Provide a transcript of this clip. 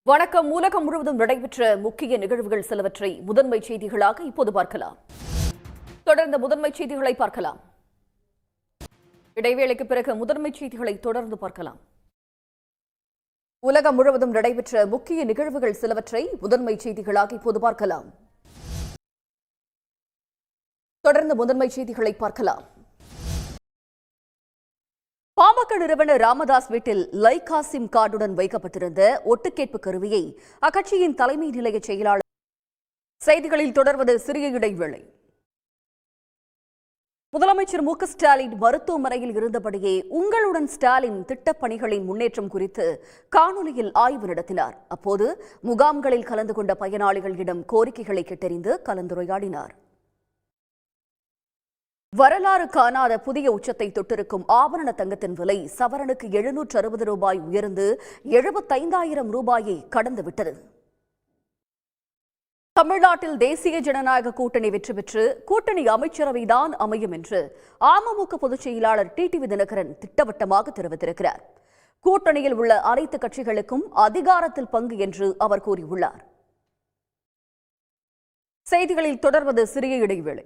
வணக்கம். உலகம் முழுவதும் நடைபெற்ற முக்கிய நிகழ்வுகள் சிலவற்றை முதன்மை செய்திகளாக இப்போது பார்க்கலாம். தொடர்ந்து முதன்மை செய்திகளை பார்க்கலாம். இடைவேளைக்கு பிறகு முதன்மை செய்திகளை தொடர்ந்து பார்க்கலாம். உலகம் முழுவதும் நடைபெற்ற முக்கிய நிகழ்வுகள் சிலவற்றை முதன்மை செய்திகளாக இப்போது பார்க்கலாம். தொடர்ந்து முதன்மை செய்திகளை பார்க்கலாம். பாமக நிறுவனர் ராமதாஸ் வீட்டில் லைகா சிம் கார்டுடன் வைக்கப்பட்டிருந்த ஒட்டுக்கேட்பு கருவியை அக்கட்சியின் தலைமை நிலைய செயலாளர். செய்திகளில் தொடர்வது சிறிய இடைவேளை. முதலமைச்சர் மு.க.ஸ்டாலின் மருத்துவமனையில் இருந்தபடியே உங்களுடன் ஸ்டாலின் திட்டப்பணிகளின் முன்னேற்றம் குறித்து காணொலியில் ஆய்வு நடத்தினார். அப்போது முகாம்களில் கலந்து கொண்ட பயனாளிகளிடம் கோரிக்கைகளை கேட்டறிந்து கலந்துரையாடினார். வரலாறு காணாத புதிய உச்சத்தை தொட்டிருக்கும் ஆபரண தங்கத்தின் விலை சவரனுக்கு 760 ரூபாய் உயர்ந்து 75,000 ரூபாயை கடந்துவிட்டது. தமிழ்நாட்டில் தேசிய ஜனநாயக கூட்டணி வெற்றி பெற்று கூட்டணி அமைச்சரவைதான் அமையும் என்று அமமுக பொதுச் செயலாளர் டிடிவி தினகரன் திட்டவட்டமாக தெரிவித்திருக்கிறார். கூட்டணியில் உள்ள அனைத்து கட்சிகளுக்கும் அதிகாரத்தில் பங்கு என்று அவர் கூறியுள்ளார். செய்திகளில் தொடர்வது சிறிய இடைவேளை.